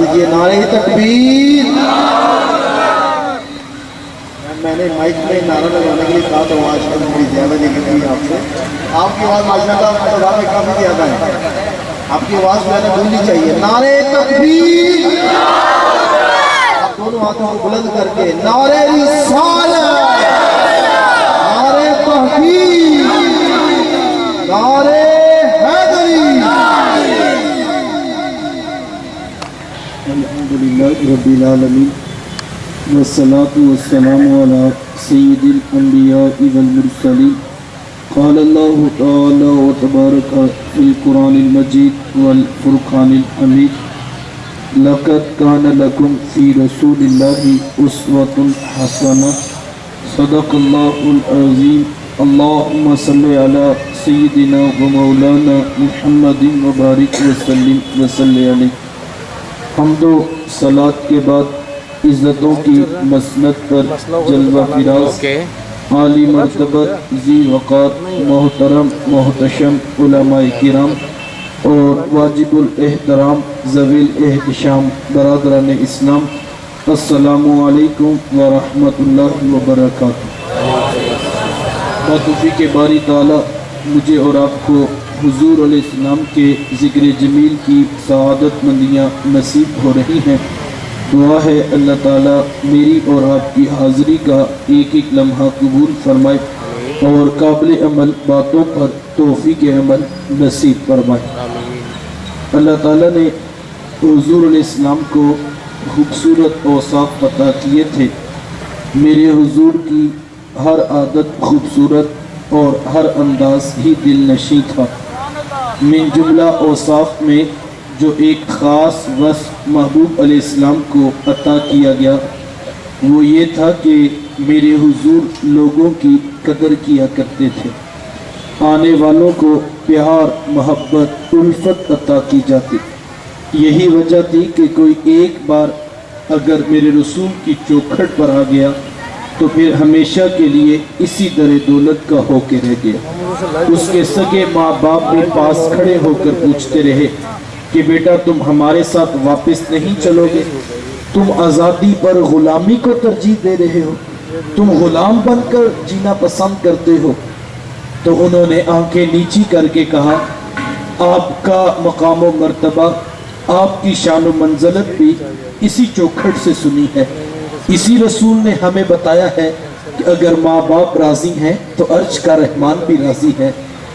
دیجئے نعرہ تکبیر۔ میں نے مائک میں نعرہ لگانے کے لیے کہا تو آج کل بڑی زیادہ نکل رہی ہے آپ سے۔ آپ کی آواز ماشاءاللہ مطلب میں کافی زیادہ ہے، آپ کی آواز میں نے بولنی چاہیے نعرہ تکبیر۔ آپ دونوں ہاتھوں کو بلند کر کے نعرہ رسالت، نعرہ تحقیق، نعرہ حیدری۔ الحمدللہ رب العالمین والصلاة والسلام على سید الانبیاء والمرسلین۔ قال اللہ تعالی وتبارک فی القرآن المجید والفرقان الحمید۔ لقد كان لكم في رسول الله أسوة حسنة صدق الله العظيم۔ اللهم صل على سيدنا ومولانا محمد وبارك وسلم عليه۔ حمد و صلاة کے بعد عزتوں کی مسند پر جلوہ فراز عالی مرتبت ذی وقار محترم محتشم علماء کرام اور واجب الاحترام ذوی الاحتشام برادران اسلام، السلام علیکم ورحمۃ اللہ وبرکاتہ۔ توفیق باری تعالی مجھے اور آپ کو حضور علیہ السلام کے ذکر جمیل کی سعادت مندیاں نصیب ہو رہی ہیں۔ دعا ہے اللہ تعالیٰ میری اور آپ کی حاضری کا ایک ایک لمحہ قبول فرمائے اور قابل عمل باتوں پر توفیق عمل نصیب فرمائے۔ اللہ تعالیٰ نے حضور علیہ السلام کو خوبصورت اوصاف عطا کیے تھے۔ میرے حضور کی ہر عادت خوبصورت اور ہر انداز ہی دل نشیں تھا۔ من جملہ اوصاف میں جو ایک خاص وصف محبوب علیہ السلام کو عطا کیا گیا وہ یہ تھا کہ میرے حضور لوگوں کی قدر کیا کرتے تھے، آنے والوں کو پیار محبت الفت عطا کی جاتی۔ یہی وجہ تھی کہ کوئی ایک بار اگر میرے رسول کی چوکھٹ پر آ گیا تو پھر ہمیشہ کے لیے اسی در دولت کا ہو کے رہ گیا۔ اس کے سگے ماں باپ بھی پاس کھڑے ہو کر پوچھتے رہے کہ بیٹا تم ہمارے ساتھ واپس نہیں چلو گے؟ تم آزادی پر غلامی کو ترجیح دے رہے ہو، تم غلام بن کر جینا پسند کرتے ہو؟ تو انہوں نے آنکھیں نیچی کر کے کہا آپ کا مقام و مرتبہ، آپ کی شان و منزلت بھی اسی چوکھٹ سے سنی ہے۔ اسی رسول نے ہمیں بتایا ہے کہ اگر ماں باپ راضی ہیں تو عرش کا رحمان بھی راضی ہے۔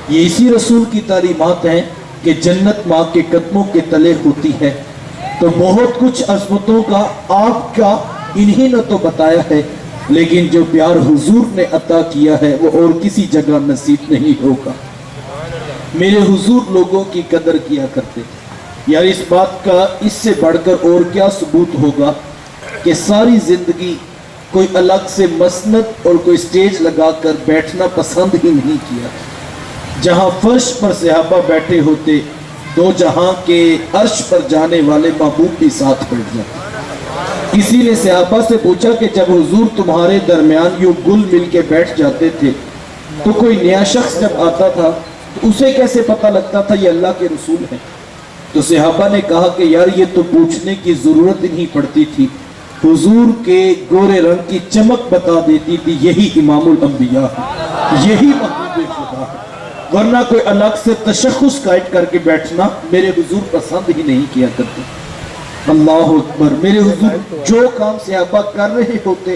یہ اسی رسول کی تعلیمات ہیں کہ جنت ماں کے قدموں کے تلے ہوتی ہے۔ تو بہت کچھ عظمتوں کا آپ کا انہی نے تو بتایا ہے، لیکن جو پیار حضور نے عطا کیا ہے وہ اور کسی جگہ نصیب نہیں ہوگا۔ میرے حضور لوگوں کی قدر کیا کرتے، یار اس بات کا اس سے بڑھ کر اور کیا ثبوت ہوگا کہ ساری زندگی کوئی الگ سے مسند اور کوئی سٹیج لگا کر بیٹھنا پسند ہی نہیں کیا۔ جہاں فرش پر صحابہ بیٹھے ہوتے دو جہاں کے عرش پر جانے والے محبوب بھی ساتھ بیٹھ جاتے۔ کسی نے صحابہ سے پوچھا کہ جب حضور تمہارے درمیان یوں گل مل کے بیٹھ جاتے تھے تو کوئی نیا شخص جب آتا تھا تو اسے کیسے پتہ لگتا تھا یہ اللہ کے رسول ہیں؟ تو صحابہ نے کہا کہ یار یہ تو پوچھنے کی ضرورت ہی نہیں پڑتی تھی، حضور کے گورے رنگ کی چمک بتا دیتی تھی یہی امام الانبیاء ہے، یہی محبوب خدا ہے۔ ورنہ کوئی الگ سے تشخص قائم کر کے بیٹھنا میرے حضور پسند ہی نہیں کیا کرتے۔ اللہ اکبر، میرے حضور جو کام صحابہ کر رہے ہوتے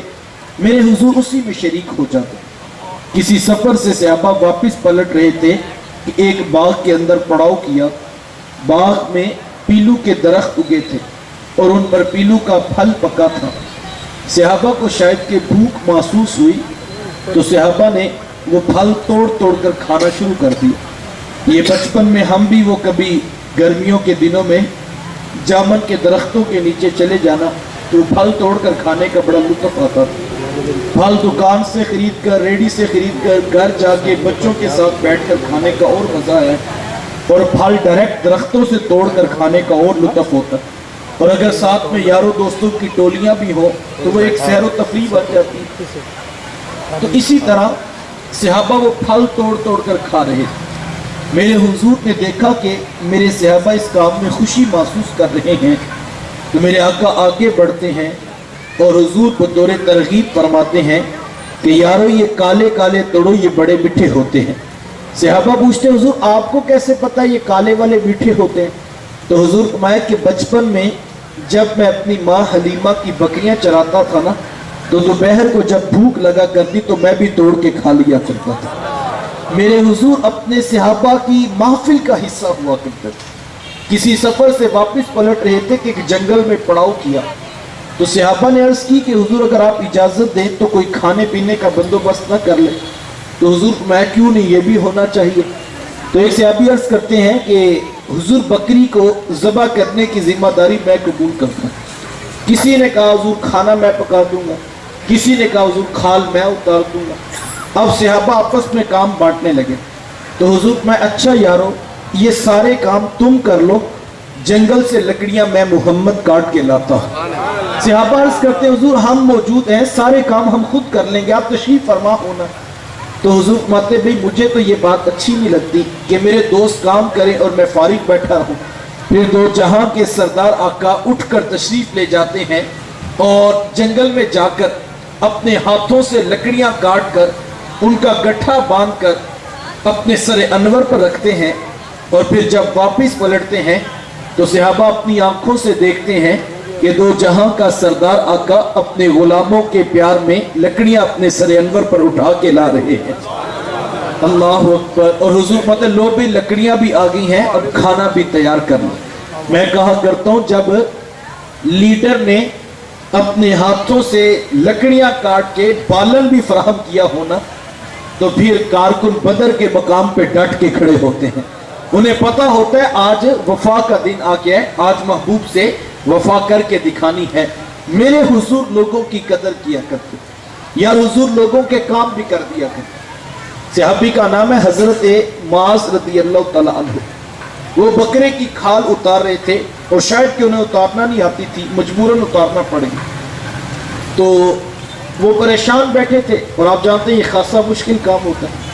میرے حضور اسی میں شریک ہو جاتے۔ کسی سفر سے صحابہ واپس پلٹ رہے تھے کہ ایک باغ کے اندر پڑاؤ کیا۔ باغ میں پیلو کے درخت اگے تھے اور ان پر پیلو کا پھل پکا تھا۔ صحابہ کو شاید کہ بھوک محسوس ہوئی تو صحابہ نے وہ پھل توڑ توڑ کر کھانا شروع کر دیا۔ یہ بچپن میں ہم بھی وہ کبھی گرمیوں کے دنوں میں جامن کے درختوں کے نیچے چلے جانا تو پھل توڑ کر کھانے کا بڑا لطف آتا تھا۔ پھل دکان سے خرید کر ریڈی سے خرید کر گھر جا کے بچوں کے ساتھ بیٹھ کر کھانے کا اور مزہ ہے، اور پھل ڈائریکٹ درختوں سے توڑ کر کھانے کا اور لطف ہوتا ہے۔ اور اگر ساتھ میں یاروں دوستوں کی ٹولیاں بھی ہوں تو وہ ایک سیر و تفریح بن جاتی۔ تو اسی طرح صحابہ وہ پھل توڑ توڑ کر کھا رہے تھے۔ میرے حضور نے دیکھا کہ میرے صحابہ اس کام میں خوشی محسوس کر رہے ہیں تو میرے آقا آگے بڑھتے ہیں اور حضور بطور ترغیب فرماتے ہیں کہ یارو یہ کالے کالے توڑو، یہ بڑے میٹھے ہوتے ہیں۔ صحابہ پوچھتے ہیں حضور آپ کو کیسے پتا یہ کالے والے میٹھے ہوتے ہیں؟ تو حضور فرمایا کہ بچپن میں جب میں اپنی ماں حلیمہ کی بکریاں چراتا تھا نا، تو دوپہر کو جب بھوک لگا کرتی تو میں بھی توڑ کے کھا لیا کرتا تھا۔ میرے حضور اپنے صحابہ کی محفل کا حصہ ہوا کرتے تھے۔ کسی سفر سے واپس پلٹ رہے تھے کہ ایک جنگل میں پڑاؤ کیا، تو صحابہ نے عرض کی کہ حضور اگر آپ اجازت دیں تو کوئی کھانے پینے کا بندوبست نہ کر لیں؟ تو حضور فرمایا کیوں نہیں، یہ بھی ہونا چاہیے۔ تو ایک صحابی عرض کرتے ہیں کہ حضور بکری کو ذبح کرنے کی ذمہ داری میں قبول کرتا ہوں۔ کسی نے کہا حضور کھانا میں پکا دوں گا، کسی نے کہا حضور کھال میں اتار دوں گا۔ اب صحابہ آپس میں کام بانٹنے لگے، تو حضور میں اچھا یارو یہ سارے کام تم کر لو، جنگل سے لکڑیاں میں محمد کاٹ کے لاتا ہوں۔ صحابہ عرض کرتے ہیں حضور ہم موجود ہیں، سارے کام ہم خود کر لیں گے، آپ تشریف فرما ہونا۔ تو حضور فرماتے بھئی مجھے تو یہ بات اچھی نہیں لگتی کہ میرے دوست کام کریں اور میں فارغ بیٹھا ہوں۔ پھر دو جہاں کے سردار آقا اٹھ کر تشریف لے جاتے ہیں اور جنگل میں جا کر اپنے ہاتھوں سے لکڑیاں کاٹ کر ان کا گٹھا باندھ کر اپنے سر انور پر رکھتے ہیں، اور پھر جب واپس پلٹتے ہیں تو صحابہ اپنی آنکھوں سے دیکھتے ہیں کہ دو جہاں کا سردار آقا اپنے غلاموں کے پیار میں لکڑیاں اپنے سر انور پر اٹھا کے لا رہے ہیں۔ اللہ اکبر۔ اور حضور مطلب لو بھی لکڑیاں بھی آ گئی ہیں، اب کھانا بھی تیار کرنا۔ میں کہا کرتا ہوں جب لیڈر نے اپنے ہاتھوں سے لکڑیاں کاٹ کے بالن بھی فراہم کیا ہونا، تو پھر کارکن بدر کے مقام پہ ڈٹ کے کھڑے ہوتے ہیں۔ انہیں پتا ہوتا ہے آج وفا کا دن آ گیا ہے، آج محبوب سے وفا کر کے دکھانی ہے۔ میرے حضور لوگوں کی قدر کیا کرتے، یا حضور لوگوں کے کام بھی کر دیا کرتے۔ صحابی کا نام ہے حضرت معاذ رضی اللہ تعالیٰ عنہ۔ وہ بکرے کی کھال اتار رہے تھے اور شاید کہ انہیں اتارنا نہیں آتی تھی، مجبوراً اتارنا پڑے گی، تو وہ پریشان بیٹھے تھے، اور آپ جانتے ہیں یہ خاصا مشکل کام ہوتا ہے۔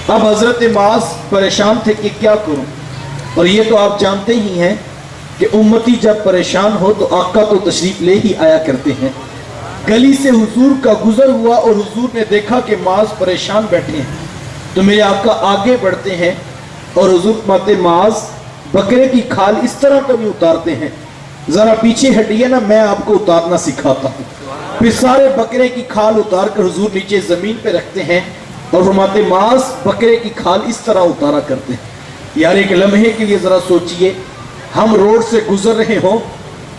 اب حضرت معاذ پریشان تھے کہ کیا کروں، اور یہ تو آپ جانتے ہی ہیں کہ امتی جب پریشان ہو تو آقا تو تشریف لے ہی آیا کرتے ہیں۔ گلی سے حضور کا گزر ہوا اور حضور نے دیکھا کہ معاذ پریشان بیٹھے ہیں، تو میرے آقا آگے بڑھتے ہیں اور حضور فرماتے معاذ بکرے کی کھال اس طرح تو نہیں اتارتے ہیں، ذرا پیچھے ہٹیے نا، میں آپ کو اتارنا سکھاتا ہوں۔ پھر سارے بکرے کی کھال اتار کر حضور نیچے زمین پہ رکھتے ہیں اور فرماتے معاذ بکرے کی کھال اس طرح اتارا کرتے ہیں۔ یار ایک لمحے کے لیے ذرا سوچئے، ہم روڈ سے گزر رہے ہوں،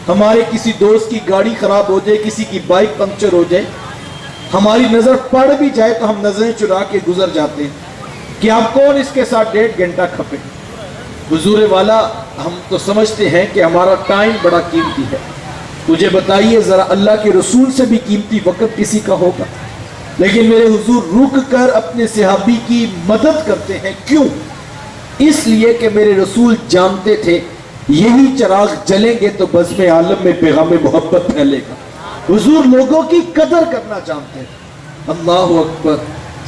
ہمارے کسی دوست کی گاڑی خراب ہو جائے، کسی کی بائک پنکچر ہو جائے، ہماری نظر پڑ بھی جائے تو ہم نظریں چرا کے گزر جاتے ہیں کہ آپ کون اس کے ساتھ 1.5 گھنٹہ کھپے۔ حضور والا ہم تو سمجھتے ہیں کہ ہمارا ٹائم بڑا قیمتی ہے، مجھے بتائیے ذرا اللہ کے رسول سے بھی قیمتی وقت کسی کا ہوگا؟ لیکن میرے حضور رک کر اپنے صحابی کی مدد کرتے ہیں، کیوں؟ اس لیے کہ میرے رسول جانتے تھے یہی چراغ جلیں گے تو بزم عالم میں پیغام محبت پھیلے گا۔ حضور لوگوں کی قدر کرنا جانتے ہیں۔ اللہ اکبر۔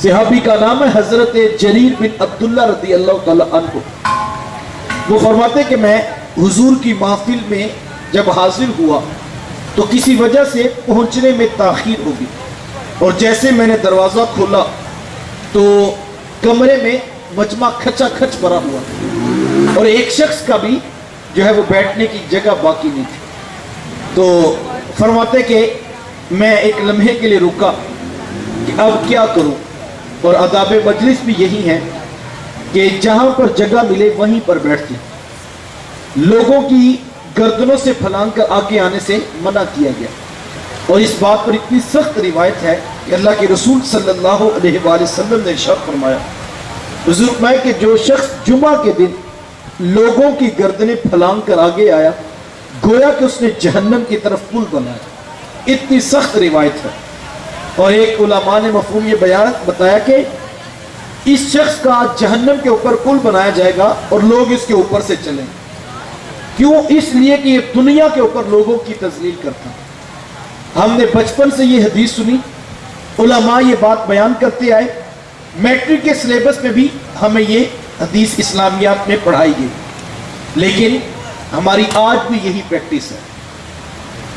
صحابی کا نام ہے حضرت جریر بن عبداللہ رضی اللہ تعالیٰ عنہ۔ وہ فرماتے کہ میں حضور کی محفل میں جب حاضر ہوا تو کسی وجہ سے پہنچنے میں تاخیر ہو گئی، اور جیسے میں نے دروازہ کھولا تو کمرے میں مجمع کھچا کھچ بھرا ہوا، اور ایک شخص کا بھی جو ہے وہ بیٹھنے کی جگہ باقی نہیں تھی۔ تو فرماتے کہ میں ایک لمحے کے لیے رکا کہ اب کیا کروں، اور آداب مجلس بھی یہی ہے کہ جہاں پر جگہ ملے وہیں پر بیٹھتے، لوگوں کی گردنوں سے پھلانگ کر آگے آنے سے منع کیا گیا۔ اور اس بات پر اتنی سخت روایت ہے کہ اللہ کے رسول صلی اللہ علیہ وآلہ وسلم نے ارشاد فرمایا، حضور فرمایا کہ جو شخص جمعہ کے دن لوگوں کی گردنیں پھلانگ کر آگے آیا، گویا کہ اس نے جہنم کی طرف پل بنایا۔ اتنی سخت روایت ہے۔ اور ایک علماء نے مفہوم یہ بیان بتایا کہ اس شخص کا جہنم کے اوپر پل بنایا جائے گا اور لوگ اس کے اوپر سے چلیں۔ کیوں؟ اس لیے کہ یہ دنیا کے اوپر لوگوں کی تذلیل کرتا ہے۔ ہم نے بچپن سے یہ حدیث سنی، علماء یہ بات بیان کرتے آئے، میٹرک کے سلیبس میں بھی ہمیں یہ حدیث اسلامیات میں پڑھائی گئی، لیکن ہماری آج بھی یہی پریکٹس ہے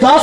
10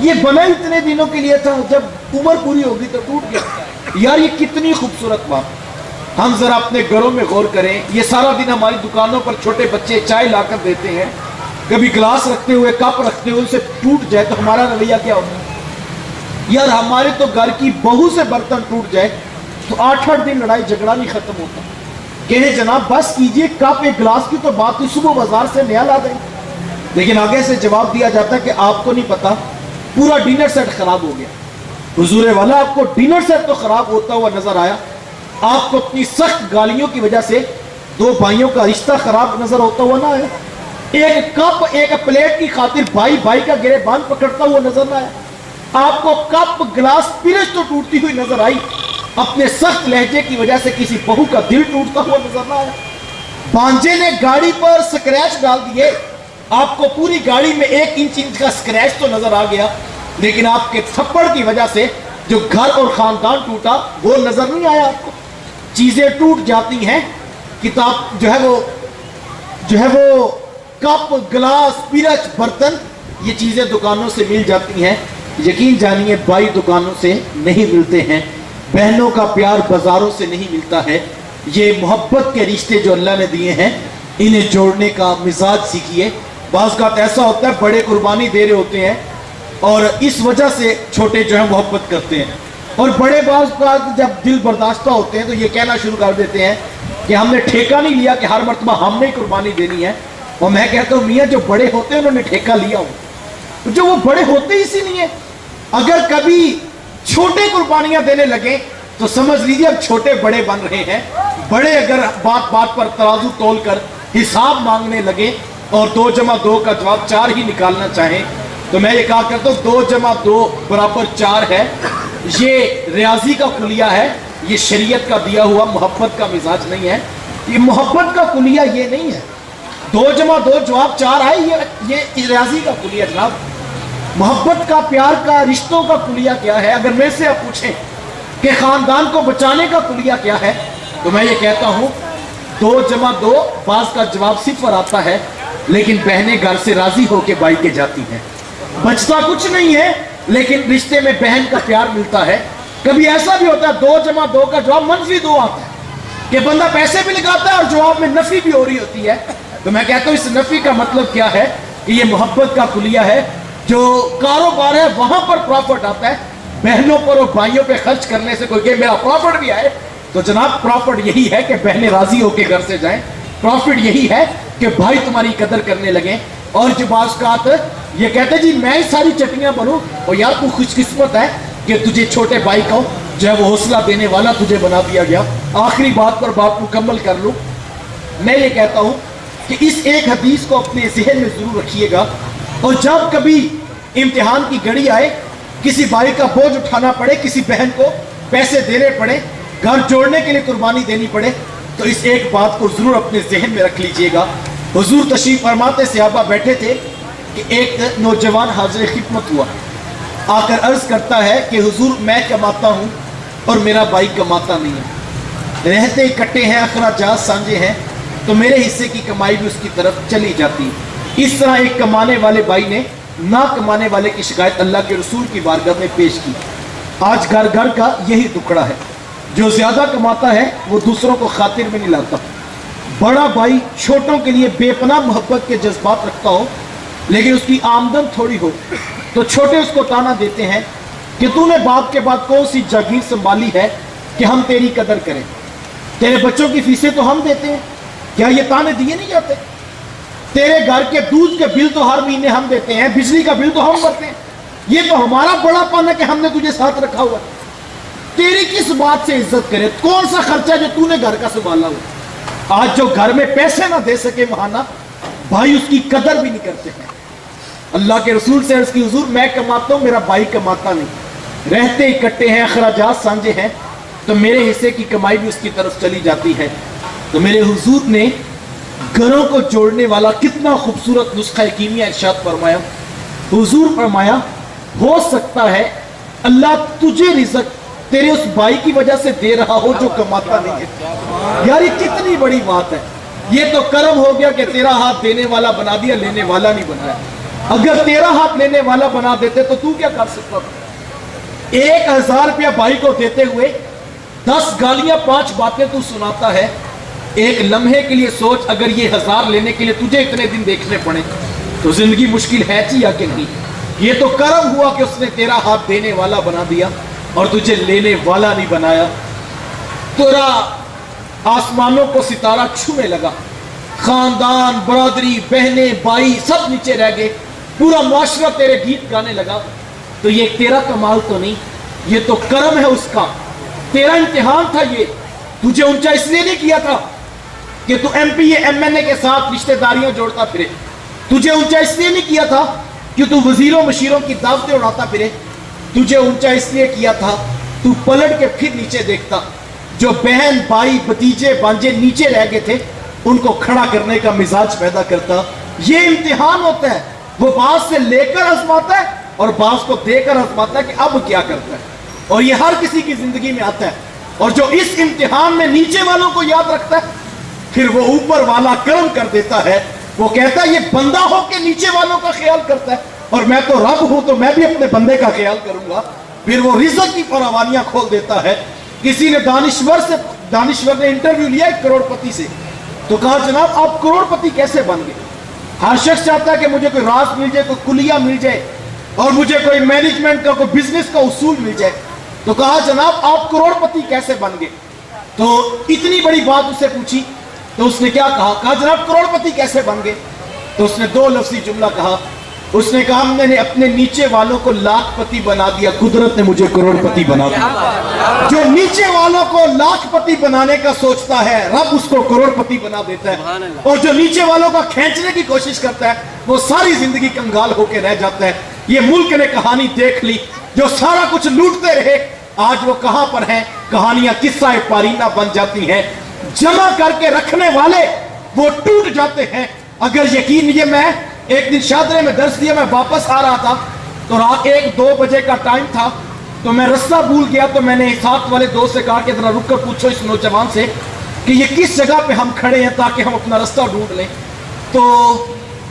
یہ بنا اتنے دنوں کے لیے تھا, جب عمر پوری ہوگی تو ٹوٹ گیا. یار یہ کتنی خوبصورت بات. ہم ذرا اپنے گھروں میں غور کریں, یہ سارا دن ہماری دکانوں پر چھوٹے بچے چائے لا کر دیتے ہیں, کبھی گلاس رکھتے ہوئے, کپ رکھتے ہوئے اسے ٹوٹ جائے تو ہمارا رویہ کیا ہوتا ہے؟ یار ہمارے تو گھر کی بہو سے برتن ٹوٹ جائے تو 8-8 دن لڑائی جھگڑا نہیں ختم ہوتا. کہے جناب بس کیجئے, کپ ایک گلاس کی تو بات تھی, صبح بازار سے نیا لا دیں. لیکن آگے سے جواب دیا جاتا ہے کہ آپ کو نہیں پتا پورا ڈنر سیٹ خراب ہو گیا. حضور والا آپ کو ڈنر سیٹ تو خراب ہوتا ہوا نظر آیا, آپ کو اپنی سخت گالیوں کی وجہ سے 2 بھائیوں کا رشتہ خراب نظر ہوتا ہوا نہ آیا. ایک کپ ایک پلیٹ کی خاطر بھائی بھائی کا گریبان پکڑتا ہوا نظر نہ آیا. آپ کو کپ گلاس پرش تو ٹوٹتی ہوئی نظر آئی, اپنے سخت لہجے کی وجہ سے کسی بہو کا دل ٹوٹتا ہوا نظر نہ آیا. بانجے نے گاڑی پر سکریچ ڈال دیے, آپ کو پوری گاڑی میں 1 انچ کا سکریچ تو نظر آ گیا, لیکن آپ کے تھپڑ کی وجہ سے جو گھر اور خاندان ٹوٹا وہ نظر نہیں آیا آپ کو. چیزیں ٹوٹ جاتی ہیں, کتاب جو ہے وہ کپ گلاس پیرچ برتن یہ چیزیں دکانوں سے مل جاتی ہیں. یقین جانیے بھائی دکانوں سے نہیں ملتے ہیں, بہنوں کا پیار بازاروں سے نہیں ملتا ہے. یہ محبت کے رشتے جو اللہ نے دیے ہیں انہیں جوڑنے کا مزاج سیکھیے. بعض کا ایسا ہوتا ہے بڑے قربانی دے رہے ہوتے ہیں اور اس وجہ سے چھوٹے جو ہیں محبت کرتے ہیں, اور بڑے بعض کا جب دل برداشتہ ہوتے ہیں تو یہ کہنا شروع کر دیتے ہیں کہ ہم نے ٹھیکہ نہیں لیا کہ ہر مرتبہ ہم نے قربانی دینی ہے. اور میں کہتا ہوں میاں جو بڑے ہوتے ہیں انہوں نے ٹھیکہ لیا ہو, جو وہ بڑے ہوتے اسی لیے. اگر کبھی چھوٹے قربانیاں دینے لگیں تو سمجھ لیجیے اب چھوٹے بڑے بن رہے ہیں. بڑے اگر بات بات پر ترازو تول کر حساب مانگنے لگے اور 2 + 2 کا جواب 4 ہی نکالنا چاہیں تو میں یہ کہا کرتا ہوں 2 + 2 = 4 ہے. یہ ریاضی کا کلیہ ہے, یہ شریعت کا دیا ہوا محبت کا مزاج نہیں ہے. یہ محبت کا کلیہ یہ نہیں ہے 2 + 2 جواب 4 آئے, یہ ریاضی کا کلیہ جناب. محبت کا, پیار کا, رشتوں کا کلیہ کیا ہے؟ اگر میں سے آپ پوچھیں کہ خاندان کو بچانے کا کلیہ کیا ہے تو میں یہ کہتا ہوں 2 + 2 بعض کا جواب 0 آتا ہے, لیکن بہنیں گھر سے راضی ہو کے بھائی کے جاتی ہیں. بچتا کچھ نہیں ہے لیکن رشتے میں بہن کا پیار ملتا ہے. کبھی ایسا بھی ہوتا ہے 2 + 2 کا جواب -2 آتا ہے کہ بندہ پیسے بھی لگاتا ہے اور جواب میں نفی بھی ہو رہی ہوتی ہے. تو میں کہتا ہوں اس نفی کا مطلب کیا ہے کہ یہ محبت کا کلیہ ہے. جو کاروبار ہے وہاں پر پروفٹ آتا ہے, بہنوں پر اور بھائیوں پہ خرچ کرنے سے کوئی کہ میرا پروفٹ بھی آئے تو جناب پروفٹ یہی ہے کہ بہنیں راضی ہو کے گھر سے جائیں. پروفٹ یہی ہے کہ بھائی تمہاری قدر کرنے لگیں. اور جو بعض کا یہ کہتے ہیں جی میں ہی ساری چٹنیاں بنوں, اور یار تو خوش قسمت ہے کہ تجھے چھوٹے بھائی کو جو ہے وہ حوصلہ دینے والا تجھے بنا دیا گیا. آخری بات پر بات مکمل کر لوں, میں یہ کہتا ہوں کہ اس ایک حدیث کو اپنے ذہن میں ضرور رکھیے گا, اور جب کبھی امتحان کی گھڑی آئے, کسی بھائی کا بوجھ اٹھانا پڑے, کسی بہن کو پیسے دینے پڑے, گھر جوڑنے کے لیے قربانی دینی پڑے, تو اس ایک بات کو ضرور اپنے ذہن میں رکھ لیجئے گا. حضور تشریف فرماتے صحابہ بیٹھے تھے کہ ایک نوجوان حاضر خدمت ہوا, آ کر عرض کرتا ہے کہ حضور میں کماتا ہوں اور میرا بھائی کماتا نہیں ہے, رہتے اکٹھے ہیں, اخراجات سانجے ہیں, تو میرے حصے کی کمائی بھی اس کی طرف چلی جاتی. اس طرح ایک کمانے والے بھائی نے نہ کمانے والے کی شکایت اللہ کے رسول کی بارگاہ میں پیش کی. آج گھر گھر کا یہی ٹکڑا ہے, جو زیادہ کماتا ہے وہ دوسروں کو خاطر میں نہیں لاتا. بڑا بھائی چھوٹوں کے لیے بے پناہ محبت کے جذبات رکھتا ہو, لیکن اس کی آمدن تھوڑی ہو تو چھوٹے اس کو تانا دیتے ہیں کہ تو نے باپ کے بعد کون سی جاگیر سنبھالی ہے کہ ہم تیری قدر کریں, تیرے بچوں کی فیسیں تو ہم دیتے ہیں, کیا یہ تانے دیے نہیں جاتے؟ تیرے گھر کے دودھ کے بل تو ہر مہینے ہم دیتے ہیں, بجلی کا بل تو ہم بھرتے ہیں, یہ تو ہمارا بڑا پن ہے کہ ہم نے تجھے ساتھ رکھا ہوا. تیری کس بات سے عزت کرے؟ کون سا خرچہ جو تو نے گھر کا سنبھالا ہوا؟ آج جو گھر میں پیسے نہ دے سکے مہانہ بھائی اس کی قدر بھی نہیں کرتے ہیں. اللہ کے رسول سے عرض کی حضور میں کماتا ہوں, میرا بھائی کماتا نہیں, رہتے اکٹھے ہیں, اخراجات سانجے ہیں, تو میرے حصے کی کمائی بھی اس کی طرف چلی جاتی ہے. تو میرے حضور نے گھروں کو جوڑنے والا کتنا خوبصورت نسخہ کیمیا ارشاد فرمایا. حضور فرمایا ہو سکتا ہے اللہ تجھے رزق تیرے اس بھائی کی وجہ سے دے رہا ہو جو کماتا نہیں ہے. یار یہ کتنی بڑی بات ہے. یہ تو کرم ہو گیا کہ تیرا ہاتھ دینے والا بنا دیا, لینے والا نہیں بنایا. اگر تیرا ہاتھ لینے والا بنا دیتے تو کیا کر سکتا تھا؟ 1000 روپیہ بھائی کو دیتے ہوئے 10 گالیاں 5 باتیں تو سناتا ہے. ایک لمحے کے لیے سوچ, اگر یہ 1000 لینے کے لیے تجھے اتنے دن دیکھنے پڑے تو زندگی مشکل ہے یا کہ نہیں؟ یہ تو کرم ہوا کہ اس نے تیرا ہاتھ دینے والا بنا دیا اور تجھے لینے والا نہیں بنایا. تیرا آسمانوں کو ستارہ چھونے لگا, خاندان, برادری, بہنیں, بھائی سب نیچے رہ گئے, پورا معاشرہ تیرے گیت گانے لگا. تو یہ تیرا کمال تو نہیں, یہ تو کرم ہے اس کا. تیرا امتحان تھا یہ. تجھے اونچا اس لیے نہیں کیا تھا کہ تو ایم پی ایم این اے کے ساتھ رشتہ داریاں جوڑتا پھرے. تجھے اونچا اس لیے نہیں کیا تھا کہ تو وزیروں مشیروں کی دعوتیں اڑاتا پھرے. تجھے اونچا اس لیے کیا تھا تو پلٹ کے پھر نیچے دیکھتا. جو بہن, بھائی, بھتیجے, بانجے نیچے رہ گئے تھے ان کو کھڑا کرنے کا مزاج پیدا کرتا. یہ امتحان ہوتا ہے. وہ بعض سے لے کر آزماتا ہے اور بعض کو دے کر آزماتا ہے کہ اب کیا کرتا ہے. اور یہ ہر کسی کی زندگی میں آتا ہے. اور جو اس امتحان میں نیچے والوں کو یاد رکھتا ہے پھر وہ اوپر والا کرم کر دیتا ہے. وہ کہتا ہے یہ بندہ ہو کے نیچے والوں کا خیال کرتا ہے اور میں تو رب ہوں تو میں بھی اپنے بندے کا خیال کروں گا. پھر وہ رزق کی فراوانیاں کھول دیتا ہے. کسی نے دانشور نے انٹرویو لیا ایک کروڑ پتی سے, تو کہا جناب آپ کروڑ پتی کیسے بن گئے؟ ہر شخص چاہتا ہے کہ مجھے کوئی راز مل جائے, کوئی کلیہ مل جائے اور مجھے کوئی مینجمنٹ کا, کوئی بزنس کا اصول مل جائے. تو کہا جناب آپ کروڑ پتی کیسے بن گئے؟ تو اتنی بڑی بات اسے پوچھی تو اس نے کیا کہا؟ کہا جناب کروڑ پتی کیسے بن گئے؟ تو اس نے 2 لفظی جملہ کہا. اس نے کہا میں نے اپنے نیچے والوں کو لاکھ پتی بنا دیا, قدرت نے مجھے کروڑ پتی بنا دیا. جو نیچے والوں کو لاکھ پتی بنانے کا سوچتا ہے رب اس کو کروڑ پتی بنا دیتا ہے. اور جو نیچے والوں کا کھینچنے کی کوشش کرتا ہے وہ ساری زندگی کنگال ہو کے رہ جاتا ہے. یہ ملک نے کہانی دیکھ لی. جو سارا کچھ لوٹتے رہے آج وہ کہاں پر ہیں؟ کہانیاں قصہ پارینہ بن جاتی ہیں. جمع کر کے رکھنے والے وہ ٹوٹ جاتے ہیں. اگر یقین, یہ میں ایک دن شادرے میں درس دیا, میں واپس آ رہا تھا تو رات 1-2 بجے کا ٹائم تھا, تو میں رستہ بھول گیا. تو میں نے ساتھ والے دوست سے کہا کہ ذرا رک کر پوچھو اس نوجوان سے کہ یہ کس جگہ پہ ہم کھڑے ہیں تاکہ ہم اپنا رستہ ڈھونڈ لیں. تو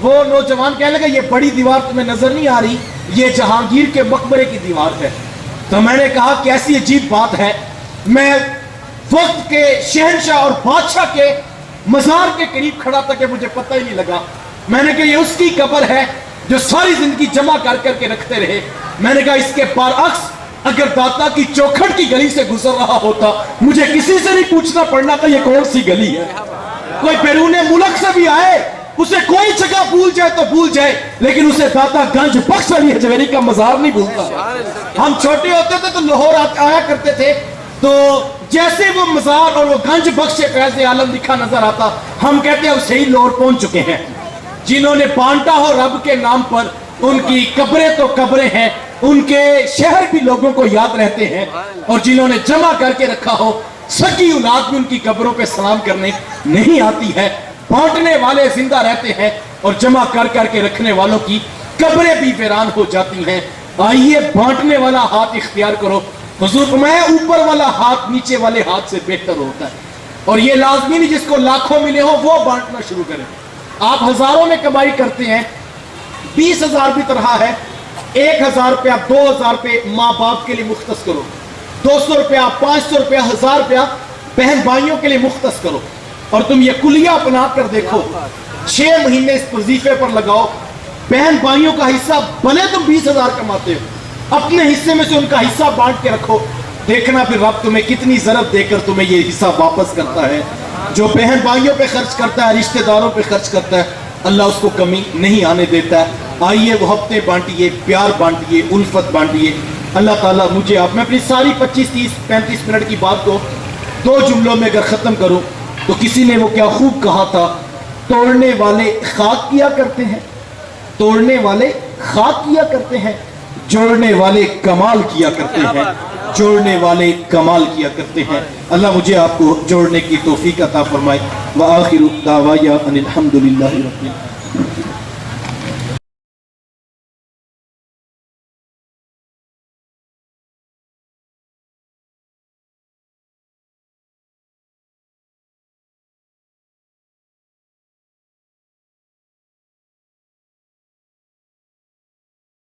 وہ نوجوان کہنے لگا یہ بڑی دیوار تمہیں نظر نہیں آ رہی, یہ جہانگیر کے مقبرے کی دیوار ہے. تو میں نے کہا کہ ایسی عجیب بات ہے, میں وقت کے شہنشاہ اور بادشاہ کے مزار کے قریب کھڑا تھا کہ مجھے پتہ ہی نہیں لگا. میں نے کہا یہ اس کی قبر ہے جو ساری زندگی جمع کر کر کے رکھتے رہے. میں نے کہا اس کے برعکس اگر داتا کی چوکھٹ کی گلی سے گزر رہا ہوتا مجھے کسی سے نہیں پوچھنا پڑنا تھا یہ کون سی گلی ہے. کوئی بیرون ملک سے بھی آئے, اسے کوئی جگہ بھول جائے تو بھول جائے, لیکن اسے داتا گنج بخش علی حجویری کا مزار نہیں بھولتا. ہم چھوٹے ہوتے تھے تو لاہور آیا کرتے تھے, تو جیسے وہ مزار اور وہ گنج بخش فیض عالم لکھا نظر آتا ہم کہتے ہیں اسے ہی لاہور پہنچ چکے ہیں. جنہوں نے بانٹا ہو رب کے نام پر ان کی قبریں تو قبریں ہیں, ان کے شہر بھی لوگوں کو یاد رہتے ہیں. اور جنہوں نے جمع کر کے رکھا ہو سکی اولاد بھی ان کی قبروں پہ سلام کرنے نہیں آتی ہے. بانٹنے والے زندہ رہتے ہیں اور جمع کر کر کے رکھنے والوں کی قبریں بھی ویران ہو جاتی ہیں. آئیے بانٹنے والا ہاتھ اختیار کرو. حضور فرمایا اوپر والا ہاتھ نیچے والے ہاتھ سے بہتر ہوتا ہے. اور یہ لازمی نہیں جس کو لاکھوں ملے ہو وہ بانٹنا شروع کریں. آپ ہزاروں میں کمائی کرتے ہیں, 20,000 بھی طرح ہے, 1,000 روپیہ 2,000 روپے ماں باپ کے لیے مختص کرو, 200 روپیہ 500 روپیہ 1000 روپیہ بہن بھائیوں کے لیے مختص کرو. اور تم یہ کلیہ اپنا کر دیکھو, 6 مہینے اس وظیفے پر لگاؤ. بہن بھائیوں کا حصہ بھلے تم 20,000 کماتے ہو, اپنے حصے میں سے ان کا حصہ بانٹ کے رکھو. دیکھنا پھر رب تمہیں کتنی ضرب دے کر تمہیں یہ حصہ واپس کرتا ہے. جو بہن بھائیوں پہ خرچ کرتا ہے, رشتہ داروں پہ خرچ کرتا ہے, اللہ اس کو کمی نہیں آنے دیتا ہے. آئیے محبتیں بانٹیے, پیار بانٹیے, الفت بانٹیے. اللہ تعالیٰ مجھے آپ, میں اپنی ساری 25 30 35 منٹ کی بات کو 2 جملوں میں اگر ختم کروں تو کسی نے وہ کیا خوب کہا تھا, توڑنے والے خاک کیا کرتے ہیں, توڑنے والے خاک کیا کرتے ہیں, جوڑنے والے کمال کیا کرتے ہیں, جوڑنے والے کمال کیا کرتے ہیں. اللہ مجھے آپ کو جوڑنے کی توفیق عطا فرمائے. وآخر دعوایا ان الحمدللہ رب العالمین.